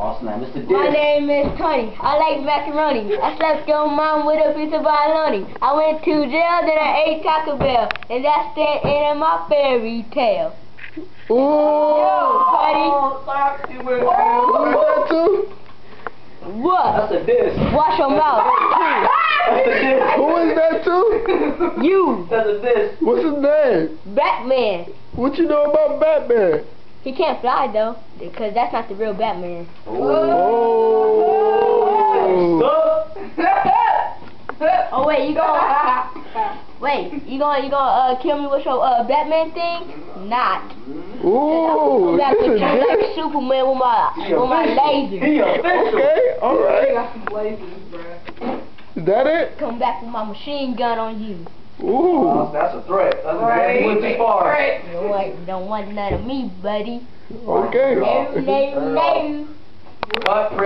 Oh, snap. Mr. Dish. My name is Tony. I like macaroni. I slept your mom with a piece of bologna. I went to jail, then I ate Taco Bell. And that's the end of my fairy tale. Ooh! Oh, sorry. Who is that too? What? That's a diss. Wash your mouth. That's a diss. Who is that too? You. That's a diss. What's his name? Batman. What you know about Batman? He can't fly though, because that's not the real Batman. Oh! Oh wait, you gonna kill me with your Batman thing? Not. Ooh! Back This with is you like Superman with my laser. He official. okay. All I right. got some blazers, bruh. Is that it? Come back with my machine gun on you. Ooh! That's a threat. That's a Right. threat. You went too far. Right. You don't want none of me, buddy. Okay. No, no, no. What, friend?